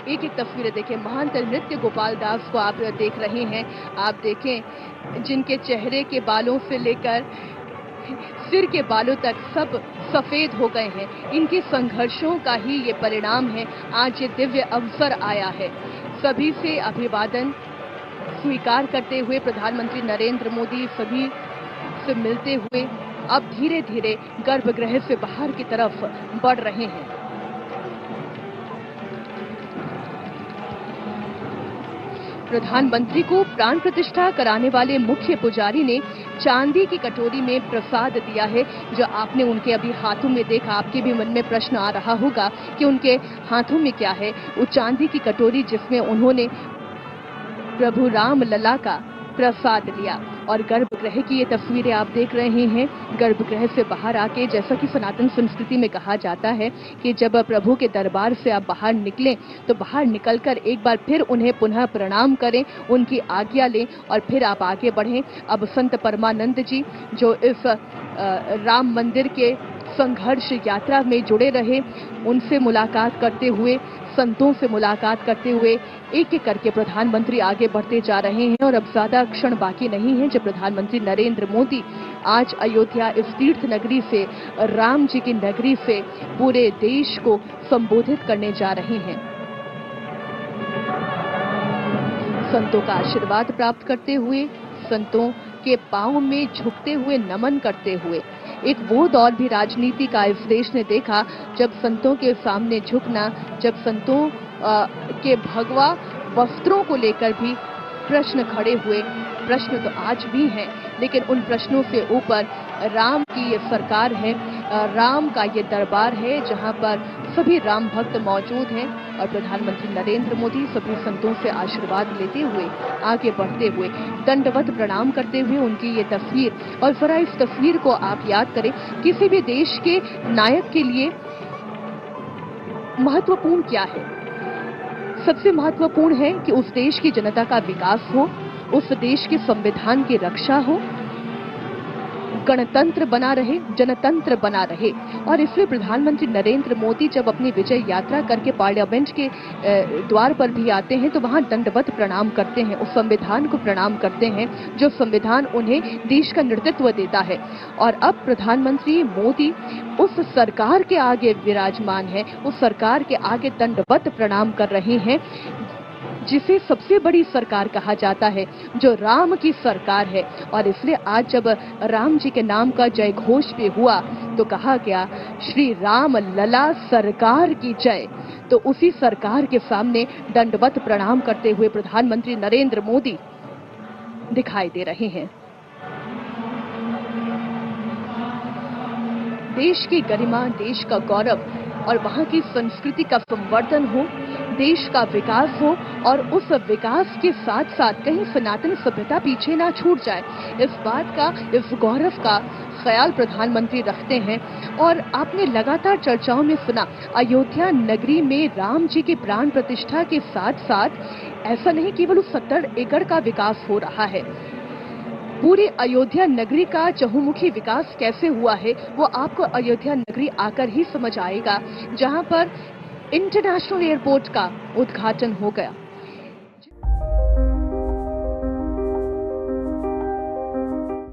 एक एक तस्वीरें देखें, महान नृत्य गोपाल दास को आप देख रहे हैं। आप देखें जिनके चेहरे के बालों से लेकर सिर के बालों तक सब सफेद हो गए हैं। इनके संघर्षों का ही ये परिणाम है। आज ये दिव्य अवसर आया है। सभी से अभिवादन स्वीकार करते हुए प्रधानमंत्री नरेंद्र मोदी सभी से मिलते हुए अब धीरे धीरे गर्भगृह से बाहर की तरफ बढ़ रहे हैं। प्रधानमंत्री को प्राण प्रतिष्ठा कराने वाले मुख्य पुजारी ने चांदी की कटोरी में प्रसाद दिया है। जो आपने उनके अभी हाथों में देखा, आपके भी मन में प्रश्न आ रहा होगा कि उनके हाथों में क्या है। वो चांदी की कटोरी जिसमें उन्होंने प्रभु राम लला का प्रसाद लिया। और गर्भगृह की ये तस्वीरें आप देख रहे हैं। गर्भगृह से बाहर आके, जैसा कि सनातन संस्कृति में कहा जाता है कि जब प्रभु के दरबार से आप बाहर निकलें तो बाहर निकलकर एक बार फिर उन्हें पुनः प्रणाम करें, उनकी आज्ञा लें और फिर आप आगे बढ़ें। अब संत परमानंद जी जो इस राम मंदिर के संघर्ष यात्रा में जुड़े रहे, उनसे मुलाकात करते हुए, संतों से मुलाकात करते हुए एक एक करके प्रधानमंत्री आगे बढ़ते जा रहे हैं। और अब ज्यादा क्षण बाकी नहीं है जब प्रधानमंत्री नरेंद्र मोदी आज अयोध्या इस तीर्थ नगरी से, राम जी की नगरी से पूरे देश को संबोधित करने जा रहे हैं। संतों का आशीर्वाद प्राप्त करते हुए, संतों के पांव में झुकते हुए, नमन करते हुए। एक वो दौर भी राजनीति का इस देश ने देखा जब संतों के सामने झुकना, जब संतों के भगवा वस्त्रों को लेकर भी प्रश्न खड़े हुए। प्रश्न तो आज भी हैं, लेकिन उन प्रश्नों से ऊपर राम की ये सरकार है, राम का ये दरबार है जहां पर सभी राम भक्त मौजूद हैं। और प्रधानमंत्री नरेंद्र मोदी सभी संतों से आशीर्वाद लेते हुए, आगे बढ़ते हुए, दंडवत प्रणाम करते हुए उनकी ये तस्वीर। और जरा इस तस्वीर को आप याद करें, किसी भी देश के नायक के लिए महत्वपूर्ण क्या है? सबसे महत्वपूर्ण है कि उस देश की जनता का विकास हो, उस देश के संविधान की रक्षा हो, गणतंत्र बना रहे, जनतंत्र बना रहे। और इसलिए प्रधानमंत्री नरेंद्र मोदी जब अपनी विजय यात्रा करके पार्लियामेंट के द्वार पर भी आते हैं तो वहां दंडवत प्रणाम करते हैं, उस संविधान को प्रणाम करते हैं जो संविधान उन्हें देश का नेतृत्व देता है। और अब प्रधानमंत्री मोदी उस सरकार के आगे विराजमान है, उस सरकार के आगे दंडवत प्रणाम कर रहे हैं जिसे सबसे बड़ी सरकार कहा जाता है, जो राम की सरकार है। और इसलिए आज जब राम जी के नाम का जय घोष भी हुआ तो कहा गया श्री राम लला सरकार की जय। तो उसी सरकार के सामने दंडवत प्रणाम करते हुए प्रधानमंत्री नरेंद्र मोदी दिखाई दे रहे हैं। देश की गरिमा, देश का गौरव और वहां की संस्कृति का संवर्धन हो, देश का विकास हो और उस विकास के साथ साथ कहीं सनातन सभ्यता पीछे ना छूट जाए, इस बात का, इस गौरव का ख्याल प्रधानमंत्री रखते हैं। और आपने लगातार चर्चाओं में सुना, अयोध्या नगरी में राम जी की प्राण प्रतिष्ठा के साथ साथ ऐसा नहीं केवल उस 70 एकड़ का विकास हो रहा है, पूरी अयोध्या नगरी का चहुमुखी विकास कैसे हुआ है वो आपको अयोध्या नगरी आकर ही समझ आएगा, जहां पर इंटरनेशनल एयरपोर्ट का उद्घाटन हो गया।